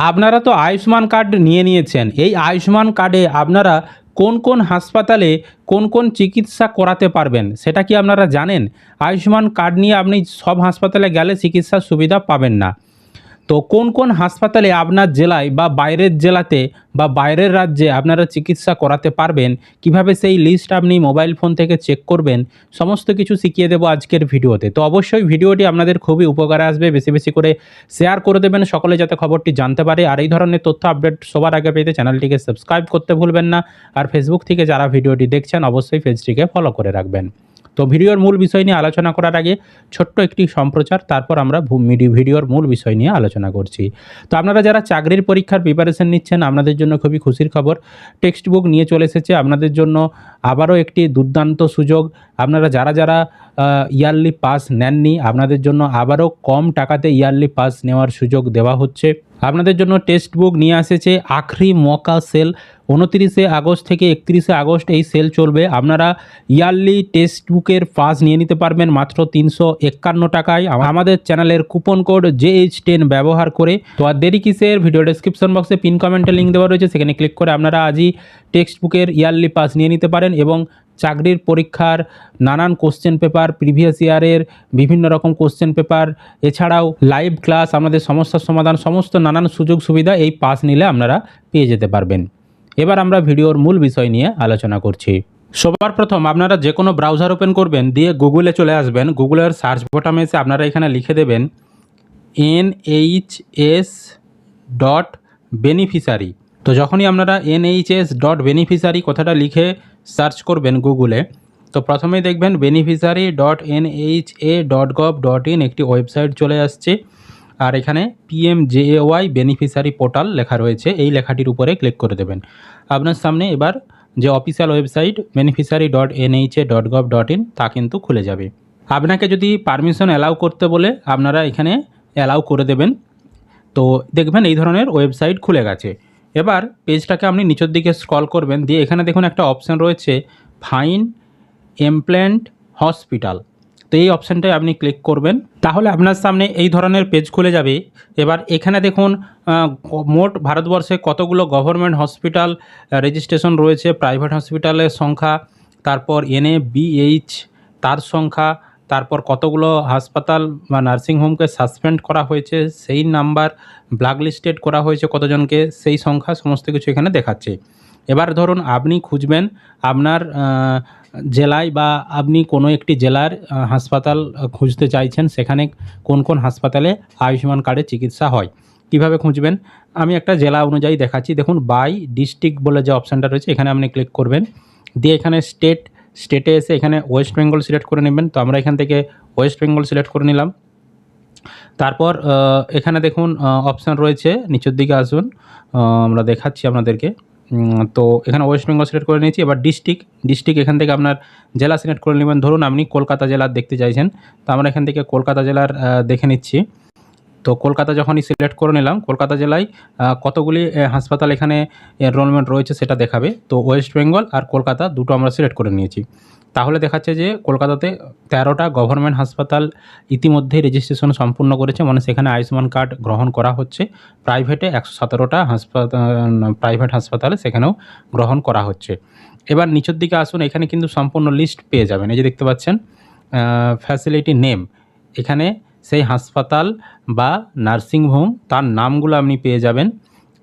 আপনারা তো আয়ুষ্মান কার্ড নিয়ে নিয়েছেন। এই আয়ুষ্মান কার্ডে আপনারা কোন কোন হাসপাতালে কোন কোন চিকিৎসা করাতে পারবেন সেটা কি আপনারা জানেন? আয়ুষ্মান কার্ড নিয়ে আপনি সব হাসপাতালে গেলে চিকিৎসার সুবিধা পাবেন না। তো কোন কোন হাসপাতালে আপনার জেলায় বা বাইরের জেলাতে বা বাইরের রাজ্যে আপনারা চিকিৎসা করাতে পারবেন, কিভাবে সেই লিস্ট আপনি মোবাইল ফোন থেকে চেক করবেন, সমস্ত কিছু শিখিয়ে দেবো আজকের ভিডিওতে। তো অবশ্যই ভিডিওটি আপনাদের খুবই উপকারে আসবে। বেশি বেশি করে শেয়ার করে দেবেন সকলে, যাতে খবরটি জানতে পারে। আর এই ধরনের তথ্য আপডেট সবার আগে পেতে চ্যানেলটিকে সাবস্ক্রাইব করতে ভুলবেন না। আর ফেসবুক থেকে যারা ভিডিওটি দেখছেন অবশ্যই পেজটিকে ফলো করে রাখবেন। তো ভিডিওর মূল বিষয় নিয়ে আলোচনা করার আগে ছোট্ট একটি সম্প্রচার, তারপর আমরা ভিডিওর মূল বিষয় নিয়ে আলোচনা করছি। তো আপনারা যারা চাকরির পরীক্ষার প্রিপারেশন নিচ্ছেন, আপনাদের জন্য খুবই খুশির খবর, টেক্সট বুক নিয়ে চলে এসেছে আপনাদের জন্য আবারও একটি দুর্দান্ত সুযোগ। আপনারা যারা যারা ইয়ারলি পাস নেননি, আপনাদের জন্য আবারও কম টাকাতে ইয়ারলি পাস নেওয়ার সুযোগ দেওয়া হচ্ছে। আপনাদের জন্য টেক্সট বুক নিয়ে আসেছে আখরি মকা সেল। 29শে আগস্ট থেকে 31শে আগস্ট এই সেল চলবে। আপনারা ইয়ারলি টেক্সট বুকের পাস নিয়ে নিতে পারবেন মাত্র 351 টাকায় আমাদের চ্যানেলের কুপন কোড JH10 ব্যবহার করে। তো আর দেরি কিসের, ভিডিও ডেসক্রিপশন বক্সে পিন কমেন্টে লিঙ্ক দেওয়া রয়েছে, সেখানে ক্লিক করে আপনারা আজই টেক্সট বুকের ইয়ারলি পাস নিয়ে নিতে পারেন এবং চাকরির পরীক্ষার নানান কোশ্চেন পেপার, প্রিভিয়াস ইয়ারের বিভিন্ন রকম কোশ্চেন পেপার, এছাড়াও লাইভ ক্লাস, আমাদের সমস্যার সমাধান, সমস্ত নানান সুযোগ সুবিধা এই পাস নিলে আপনারা পেয়ে যেতে পারবেন। এবার আমরা ভিডিওর মূল বিষয় নিয়ে আলোচনা করছি। সবার প্রথম আপনারা যে কোনো ব্রাউজার ওপেন করবেন, দিয়ে গুগলে চলে আসবেন। গুগলের সার্চ বটামে এসে আপনারা এখানে লিখে দেবেন NHS.beneficiary। তো যখনই আপনারা NHS.beneficiary কথাটা লিখে সার্চ করবেন গুগলে, তো প্রথমেই দেখবেন beneficiary.nha.gov.in একটি ওয়েবসাইট চলে আসছে। আর এখানে PMJAY বেনিফিশিয়ারি পোর্টাল লেখা রয়েছে, এই লেখাটির উপরে ক্লিক করে দেবেন। আপনার সামনে এবার যে অফিসিয়াল ওয়েবসাইট beneficiary.nha.gov.in তা কিন্তু খুলে যাবে। আপনাকে যদি পারমিশন অ্যালাউ করতে বলে আপনারা এখানে অ্যালাউ করে দেবেন। তো দেখবেন এই ধরনের ওয়েবসাইট খুলে গেছে। এবার পেজটাকে আপনি নিচের দিকে স্ক্রল করবেন, দিয়ে এখানে দেখুন একটা অপশান রয়েছে ফাইন্ড এমপ্লয়েন্ট হসপিটাল। তো এই অপশানটায় আপনি ক্লিক করবেন, তাহলে আপনার সামনে এই ধরনের পেজ খুলে যাবে। এবার এখানে দেখুন মোট ভারতবর্ষে কতগুলো গভর্নমেন্ট হসপিটাল রেজিস্ট্রেশন রয়েছে, প্রাইভেট হসপিটালের সংখ্যা, তারপর NABH তার সংখ্যা, তারপর কতগুলো হাসপাতাল বা নার্সিংহোমকে সাসপেন্ড করা হয়েছে সেই নাম্বার, ব্ল্যাকলিস্টেড করা হয়েছে কতজনকে সেই সংখ্যা, সমস্ত কিছু এখানে দেখাচ্ছে। এবার ধরুন আপনি খুঁজবেন আপনার জেলায় বা আপনি কোনো একটি জেলার হাসপাতাল খুঁজতে চাইছেন, সেখানে কোন কোন হাসপাতালে আয়ুষ্মান কার্ডে চিকিৎসা হয়। কিভাবে খুঁজবেন আমি একটা জেলা অনুযায়ী দেখাচ্ছি। দেখুন বাই ডিস্ট্রিক্ট বলে যে অপশানটা রয়েছে এখানে আপনি ক্লিক করবেন, দিয়ে এখানে স্টেটে এসে এখানে ওয়েস্ট বেঙ্গল সিলেক্ট করে নেবেন। তো আমরা এখান থেকে ওয়েস্ট বেঙ্গল সিলেক্ট করে নিলাম। তারপর এখানে দেখুন অপশান রয়েছে, নিচের দিকে আসুন, আমরা দেখাচ্ছি আপনাদেরকে। তো এখানে ওয়েস্ট বেঙ্গল সিলেক্ট করে নিয়েছি। এবার ডিস্ট্রিক্ট এখান থেকে আপনার জেলা সিলেক্ট করে নেবেন। ধরুন আপনি কলকাতা জেলার দেখতে চাইছেন, তো আমরা এখান থেকে কলকাতা জেলার দেখে নিচ্ছি। তো কলকাতা যখনই সিলেক্ট করে নিলাম, কলকাতা জেলায় কতগুলি হাসপাতাল এখানে এনরোলমেন্ট রয়েছে সেটা দেখাবে। তো ওয়েস্ট বেঙ্গল আর কলকাতা দুটো আমরা সিলেক্ট করে নিয়েছি। তাহলে দেখাচ্ছে যে কলকাতাতে 13টা গভর্নমেন্ট হাসপাতাল ইতিমধ্যেই রেজিস্ট্রেশন সম্পূর্ণ করেছে, মানে সেখানে আয়ুষ্মান কার্ড গ্রহণ করা হচ্ছে। প্রাইভেটে 117টা প্রাইভেট হাসপাতালে সেখানেও গ্রহণ করা হচ্ছে। এবার নিচের দিকে আসুন, এখানে কিন্তু সম্পূর্ণ লিস্ট পেয়ে যাবেন। এই যে দেখতে পাচ্ছেন ফ্যাসিলিটি নেম, এখানে সেই হাসপাতাল বা নার্সিংহোম তার নামগুলো আপনি পেয়ে যাবেন,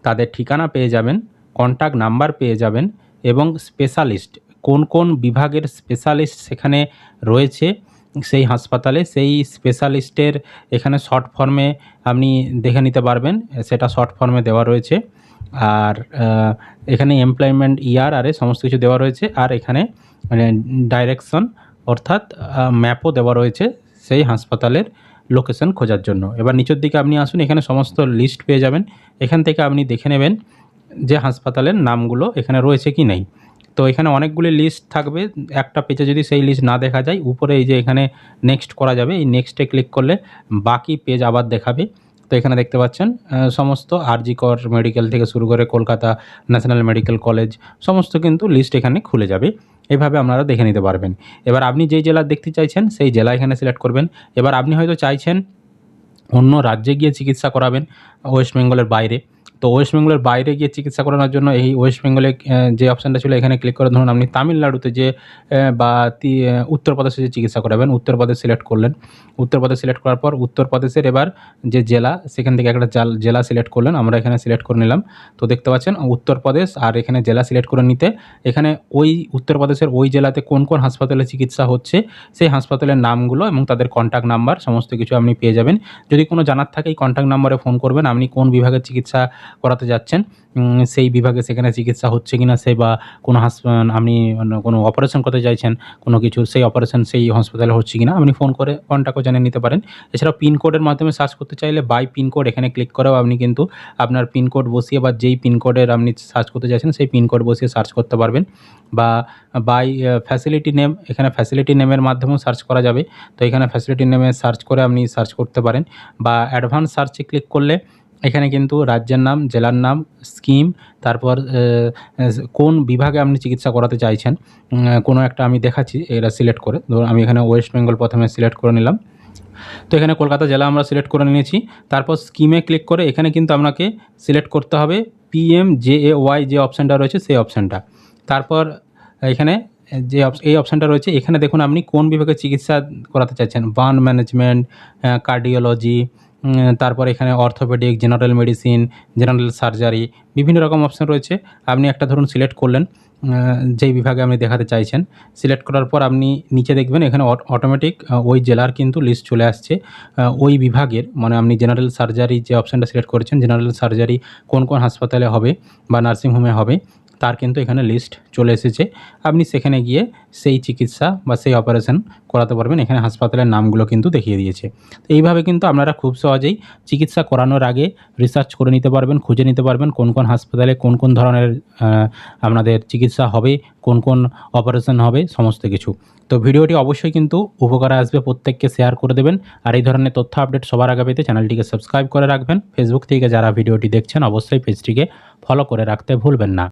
তাদের ঠিকানা পেয়ে যাবেন, কন্ট্যাক্ট নাম্বার পেয়ে যাবেন এবং স্পেশালিস্ট কোন কোন বিভাগের স্পেশালিস্ট সেখানে রয়েছে সেই হাসপাতালে, সেই স্পেশালিস্টের এখানে শর্ট ফর্মে আপনি দেখে নিতে পারবেন, সেটা শর্ট ফর্মে দেওয়া রয়েছে। আর এখানে এমপ্লয়মেন্ট ইয়ার আর সমস্ত কিছু দেওয়া রয়েছে। আর এখানে মানে ডাইরেকশন অর্থাৎ ম্যাপও দেওয়া রয়েছে সেই হাসপাতালের লোকেশন খোঁজার জন্য। এবার নিচের দিকে আপনি আসুন, এখানে সমস্ত লিস্ট পেয়ে যাবেন। এখান থেকে আপনি দেখে নেবেন যে হাসপাতালের নামগুলো এখানে রয়েছে কি নেই। তো এখানে অনেকগুলি লিস্ট থাকবে, একটা পেজে যদি সেই লিস্ট না দেখা যায় উপরে এই যে এখানে নেক্সট করা যাবে, এই নেক্সটে ক্লিক করলে বাকি পেজ আবার দেখাবে। তো এখানে দেখতে পাচ্ছেন সমস্ত RG কর মেডিকেল থেকে শুরু করে কলকাতা ন্যাশনাল মেডিকেল কলেজ সমস্ত কিন্তু লিস্ট এখানে খুলে যাবে। এভাবে আপনারা দেখে নিতে পারবেন। এবার আপনি যেই জেলা দেখতে চাইছেন সেই জেলা এখানে সিলেক্ট করবেন। এবার আপনি হয়তো চাইছেন অন্য রাজ্যে গিয়ে চিকিৎসা করাবেন ওয়েস্ট বেঙ্গলের বাইরে, তো ওয়েস্ট বেঙ্গলের বাইরে গিয়ে চিকিৎসা করানোর জন্য এই ওয়েস্ট বেঙ্গলে যে অপশানটা ছিল এখানে ক্লিক করে ধরুন আপনি তামিলনাড়ুতে যে বা উত্তরপ্রদেশে যে চিকিৎসা করাবেন, উত্তরপ্রদেশ সিলেক্ট করলেন। উত্তরপ্রদেশ সিলেক্ট করার পর উত্তরপ্রদেশের এবার যে জেলা, সেখান থেকে একটা জেলা সিলেক্ট করলেন। আমরা এখানে সিলেক্ট করে নিলাম। তো দেখতে পাচ্ছেন উত্তরপ্রদেশ, আর এখানে জেলা সিলেক্ট করে নিতে এখানে ওই উত্তরপ্রদেশের ওই জেলাতে কোন কোন হাসপাতালে চিকিৎসা হচ্ছে সেই হাসপাতালের নামগুলো এবং তাদের কন্ট্যাক্ট নাম্বার সমস্ত কিছু আপনি পেয়ে যাবেন। যদি কোনো জানার থাকে এই কন্ট্যাক্ট নাম্বারে ফোন করবেন, আপনি কোন বিভাগের চিকিৎসা করাতে যাচ্ছেন, সেই বিভাগে সেখানে চিকিৎসা হচ্ছে কিনা, সে বা কোনো আপনি কোনো অপারেশন করতে চাইছেন কোনো কিছুর, সেই অপারেশন সেই হাসপাতালে হচ্ছে কিনা আপনি ফোন করে কন্ট্যাক্টও জেনে নিতে পারেন। এছাড়াও পিনকোডের মাধ্যমে সার্চ করতে চাইলে বাই পিনকোড এখানে ক্লিক করেও আপনি কিন্তু আপনার পিনকোড বসিয়ে বা যেই পিনকোডের আপনি সার্চ করতে চাইছেন সেই পিনকোড বসিয়ে সার্চ করতে পারবেন। বা বাই ফ্যাসিলিটি নেম, এখানে ফ্যাসিলিটি নেমের মাধ্যমেও সার্চ করা যাবে। তো এখানে ফ্যাসিলিটি নেমে সার্চ করে আপনি সার্চ করতে পারেন। বা অ্যাডভান্স সার্চে ক্লিক করলে এখানে কিন্তু রাজ্যের নাম, জেলার নাম, স্কিম, তারপর কোন বিভাগে আপনি চিকিৎসা করাতে চাইছেন কোনো একটা আমি দেখাচ্ছি এরা সিলেক্ট করে। ধরুন আমি এখানে ওয়েস্ট বেঙ্গল প্রথমে সিলেক্ট করে নিলাম। তো এখানে কলকাতা জেলা আমরা সিলেক্ট করে নিয়েছি। তারপর স্কিমে ক্লিক করে এখানে কিন্তু আপনাকে সিলেক্ট করতে হবে PMJAY যে অপশানটা রয়েছে সেই অপশানটা। তারপর এখানে যে এই অপশানটা রয়েছে এখানে দেখুন আপনি কোন বিভাগে চিকিৎসা করাতে চাইছেন, বার্ন ম্যানেজমেন্ট, কার্ডিওলজি, তারপর এখানে orthopaedic, general medicine, general surgery, বিভিন্ন রকম অপশান রয়েছে। আপনি একটা ধরুন সিলেক্ট করলেন যেই বিভাগে আপনি দেখাতে চাইছেন। সিলেক্ট করার পর আপনি নিচে দেখবেন এখানে অটোমেটিক ওই জেলার কিন্তু লিস্ট চলে আসছে ওই বিভাগের, মানে আপনি জেনারেল সার্জারি যে অপশানটা সিলেক্ট করেছেন, জেনারেল সার্জারি কোন কোন হাসপাতালে হবে বা নার্সিংহোমে হবে তার কিন্তু এখানে লিস্ট চলে এসেছে। আপনি সেখানে গিয়ে সেই চিকিৎসা বা সেই অপারেশন করাতে পারবেন। এখানে হাসপাতালের নামগুলো কিন্তু দেখিয়ে দিয়েছে। তো এইভাবে কিন্তু আপনারা খুব সহজেই চিকিৎসা করানোর আগে রিসার্চ করে নিতে পারবেন, খুঁজে নিতে পারবেন কোন কোন হাসপাতালে কোন কোন ধরনের আপনাদের চিকিৎসা হবে, কোন কোন অপারেশন হবে, সমস্ত কিছু। তো ভিডিওটি অবশ্যই কিন্তু উপকারে আসবে, প্রত্যেককে শেয়ার করে দেবেন। আর এই ধরনের তথ্য আপডেট সবার আগে পেতে চ্যানেলটিকে সাবস্ক্রাইব করে রাখবেন। ফেসবুক থেকে যারা ভিডিওটি দেখছেন অবশ্যই পেজটিকে ফলো করে রাখতে ভুলবেন না।